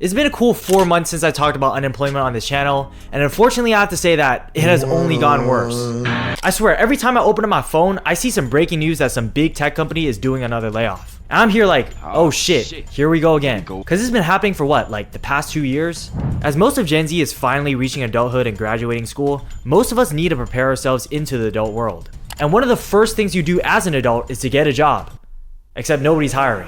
It's been a cool 4 months since I talked about unemployment on this channel, and unfortunately I have to say that it has only gotten worse. I swear, every time I open up my phone, I see some breaking news that some big tech company is doing another layoff. And I'm here like, oh shit, here we go again. Cause it's been happening for what, like the past 2 years? As most of Gen Z is finally reaching adulthood and graduating school, most of us need to prepare ourselves into the adult world. And one of the first things you do as an adult is to get a job. Except nobody's hiring.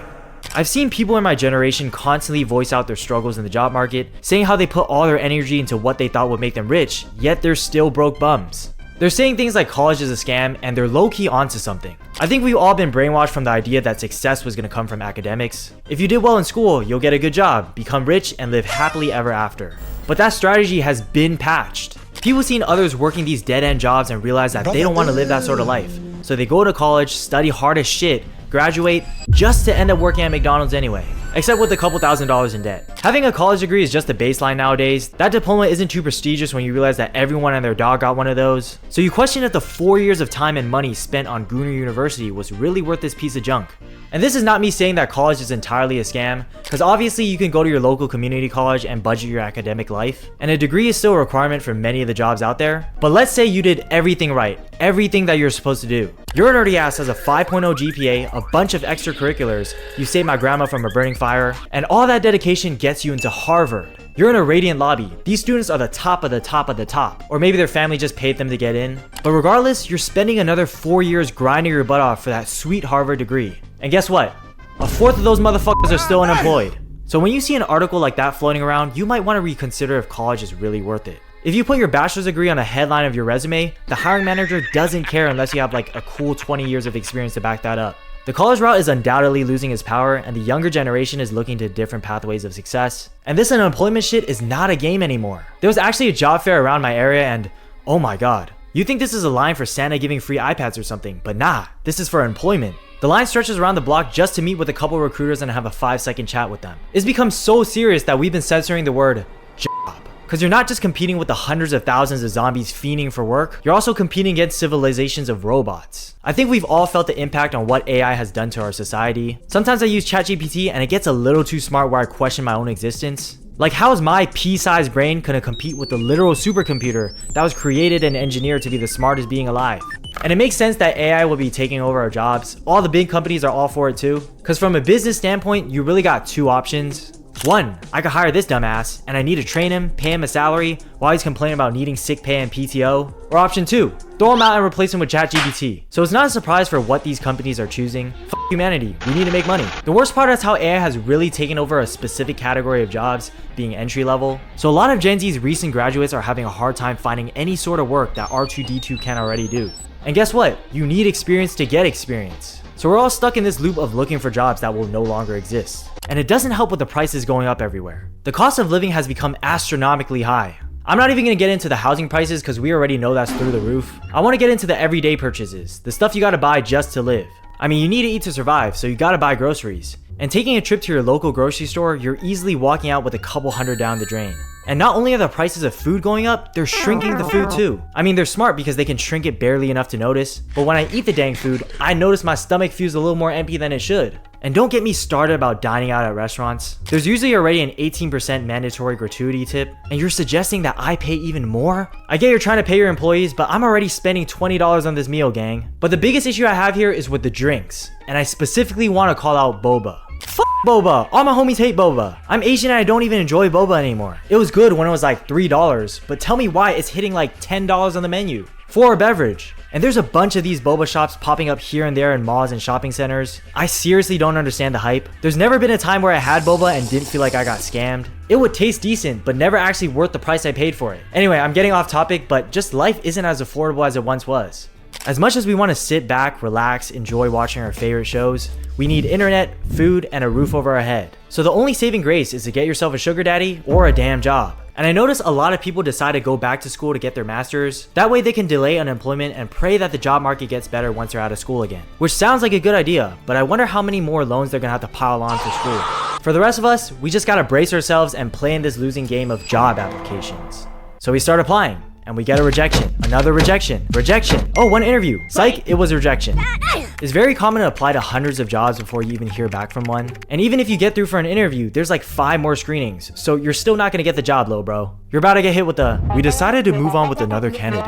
I've seen people in my generation constantly voice out their struggles in the job market, saying how they put all their energy into what they thought would make them rich, yet they're still broke bums. They're saying things like college is a scam, and they're low-key onto something. I think we've all been brainwashed from the idea that success was going to come from academics. If you did well in school, you'll get a good job, become rich, and live happily ever after. But that strategy has been patched. People seen others working these dead-end jobs and realize that they don't want to live that sort of life. So they go to college, study hard as shit, graduate, just to end up working at McDonald's anyway. Except with a couple $1,000s in debt. Having a college degree is just the baseline nowadays. That diploma isn't too prestigious when you realize that everyone and their dog got one of those. So you question if the 4 years of time and money spent on Gooner University was really worth this piece of junk. And this is not me saying that college is entirely a scam, because obviously you can go to your local community college and budget your academic life, and a degree is still a requirement for many of the jobs out there. But let's say you did everything right, everything that you're supposed to do. Your nerdy ass has a 5.0 GPA, a bunch of extracurriculars, you saved my grandma from a burning fire, and all that dedication gets you into Harvard. You're in a radiant lobby. These students are the top of the top of the top. Or maybe their family just paid them to get in. But regardless, you're spending another 4 years grinding your butt off for that sweet Harvard degree. And guess what? A fourth of those motherfuckers are still unemployed. So when you see an article like that floating around, you might want to reconsider if college is really worth it. If you put your bachelor's degree on the headline of your resume, the hiring manager doesn't care unless you have like a cool 20 years of experience to back that up. The college route is undoubtedly losing its power, and the younger generation is looking to different pathways of success. And this unemployment shit is not a game anymore. There was actually a job fair around my area and oh my god. You think this is a line for Santa giving free iPads or something, but nah, this is for employment. The line stretches around the block just to meet with a couple recruiters and have a 5-second chat with them. It's become so serious that we've been censoring the word job. Because you're not just competing with the hundreds of thousands of zombies fiending for work, you're also competing against civilizations of robots. I think we've all felt the impact on what AI has done to our society. Sometimes I use ChatGPT and it gets a little too smart where I question my own existence. Like, how is my pea-sized brain gonna compete with the literal supercomputer that was created and engineered to be the smartest being alive? And it makes sense that AI will be taking over our jobs. All the big companies are all for it too. Because from a business standpoint, you really got two options. One, I could hire this dumbass and I need to train him, pay him a salary while he's complaining about needing sick pay and PTO. Or option two, throw him out and replace him with ChatGPT. So it's not a surprise for what these companies are choosing. F humanity, we need to make money. The worst part is how AI has really taken over a specific category of jobs, being entry level. So a lot of Gen Z's recent graduates are having a hard time finding any sort of work that R2-D2 can already do. And guess what? You need experience to get experience. So we're all stuck in this loop of looking for jobs that will no longer exist. And it doesn't help with the prices going up everywhere. The cost of living has become astronomically high. I'm not even gonna get into the housing prices because we already know that's through the roof. I wanna get into the everyday purchases, the stuff you gotta buy just to live. I mean, you need to eat to survive, so you gotta buy groceries. And taking a trip to your local grocery store, you're easily walking out with a couple hundred down the drain. And not only are the prices of food going up, they're shrinking the food too. I mean, they're smart because they can shrink it barely enough to notice. But when I eat the dang food, I notice my stomach feels a little more empty than it should. And don't get me started about dining out at restaurants. There's usually already an 18% mandatory gratuity tip, and you're suggesting that I pay even more? I get you're trying to pay your employees, but I'm already spending $20 on this meal, gang. But the biggest issue I have here is with the drinks, and I specifically want to call out boba. Fuck boba! All my homies hate boba. I'm Asian and I don't even enjoy boba anymore. It was good when it was like $3, but tell me why it's hitting like $10 on the menu for a beverage. And there's a bunch of these boba shops popping up here and there in malls and shopping centers. I seriously don't understand the hype. There's never been a time where I had boba and didn't feel like I got scammed. It would taste decent, but never actually worth the price I paid for it. Anyway, I'm getting off topic, but just life isn't as affordable as it once was. As much as we want to sit back, relax, enjoy watching our favorite shows, we need internet, food, and a roof over our head. So the only saving grace is to get yourself a sugar daddy or a damn job. And I notice a lot of people decide to go back to school to get their masters. That way they can delay unemployment and pray that the job market gets better once they're out of school again. Which sounds like a good idea, but I wonder how many more loans they're gonna have to pile on for school. For the rest of us, we just gotta brace ourselves and play in this losing game of job applications. So we start applying. and we get a rejection, another rejection, rejection. Oh, one interview. Psych, it was a rejection. It's very common to apply to hundreds of jobs before you even hear back from one. And even if you get through for an interview, there's like 5 more screenings. So you're still not gonna get the job, little bro. You're about to get hit with the, we decided to move on with another candidate.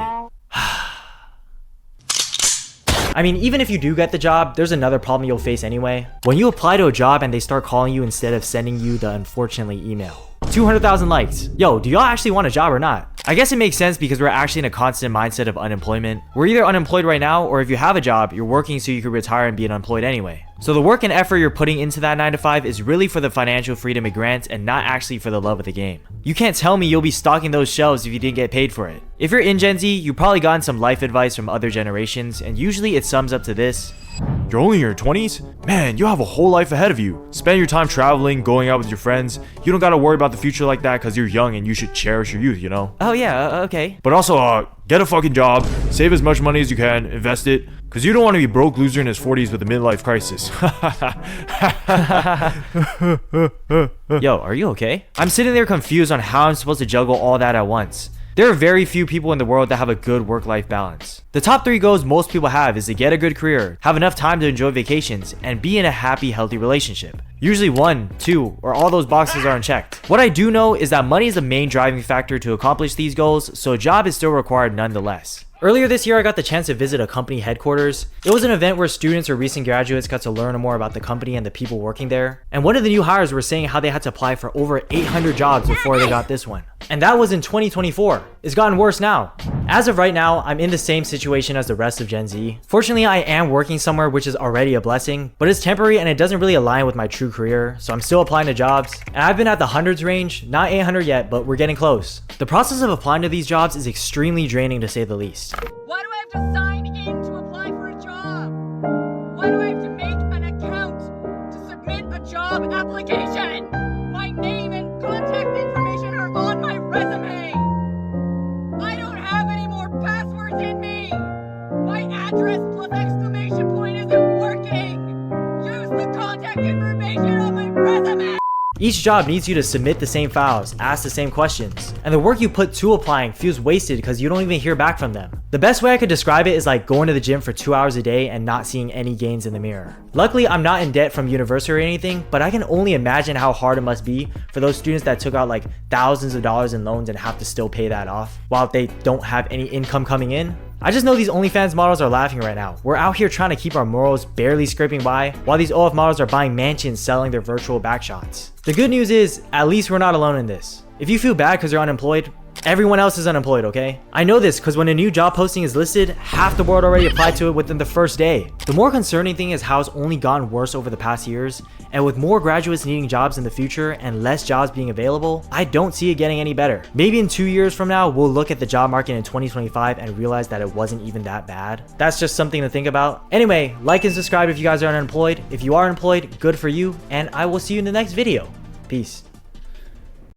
I mean, even if you do get the job, there's another problem you'll face anyway. When you apply to a job and they start calling you instead of sending you the unfortunately email. 200,000 likes. Yo, do y'all actually want a job or not? I guess it makes sense because we're actually in a constant mindset of unemployment. We're either unemployed right now, or if you have a job, you're working so you could retire and be unemployed anyway. So the work and effort you're putting into that 9 to 5 is really for the financial freedom it grants and not actually for the love of the game. You can't tell me you'll be stocking those shelves if you didn't get paid for it. If you're in Gen Z, you've probably gotten some life advice from other generations, and usually it sums up to this. You're only in your 20s? Man, you have a whole life ahead of you. Spend your time traveling, going out with your friends. You don't gotta worry about the future like that because you're young and you should cherish your youth, you know? Oh yeah, okay. But also, get a fucking job, save as much money as you can, invest it, because you don't want to be a broke loser in his 40s with a midlife crisis. Yo, are you okay? I'm sitting there confused on how I'm supposed to juggle all that at once. There are very few people in the world that have a good work-life balance. The top 3 goals most people have is to get a good career, have enough time to enjoy vacations, and be in a happy, healthy relationship. Usually 1, 2, or all those boxes are unchecked. What I do know is that money is the main driving factor to accomplish these goals, so a job is still required nonetheless. Earlier this year, I got the chance to visit a company headquarters. It was an event where students or recent graduates got to learn more about the company and the people working there. And one of the new hires were saying how they had to apply for over 800 jobs before they got this one. And that was in 2024. It's gotten worse now. As of right now, I'm in the same situation as the rest of Gen Z. Fortunately, I am working somewhere, which is already a blessing, but it's temporary and it doesn't really align with my true career, so I'm still applying to jobs. And I've been at the hundreds range, not 800 yet, but we're getting close. The process of applying to these jobs is extremely draining to say the least. Why do I have to sign in to apply for a job? Why do I have to make an account to submit a job application? My name and contact information are on my resume. I don't have any more passwords in me. My address plus exclamation point isn't working. Use the contact information on my resume. Each job needs you to submit the same files, ask the same questions, and the work you put to applying feels wasted because you don't even hear back from them. The best way I could describe it is like going to the gym for 2 hours a day and not seeing any gains in the mirror. Luckily, I'm not in debt from university or anything, but I can only imagine how hard it must be for those students that took out like thousands of dollars in loans and have to still pay that off while they don't have any income coming in. I just know these OnlyFans models are laughing right now. We're out here trying to keep our morals barely scraping by, while these OF models are buying mansions selling their virtual backshots. The good news is, at least we're not alone in this. If you feel bad because you're unemployed, everyone else is unemployed, okay? I know this because when a new job posting is listed, half the world already applied to it within the first day. The more concerning thing is how it's only gotten worse over the past years, and with more graduates needing jobs in the future and less jobs being available, I don't see it getting any better. Maybe in 2 years from now, we'll look at the job market in 2025 and realize that it wasn't even that bad. That's just something to think about. Anyway, like and subscribe if you guys are unemployed. If you are employed, good for you, and I will see you in the next video. Peace.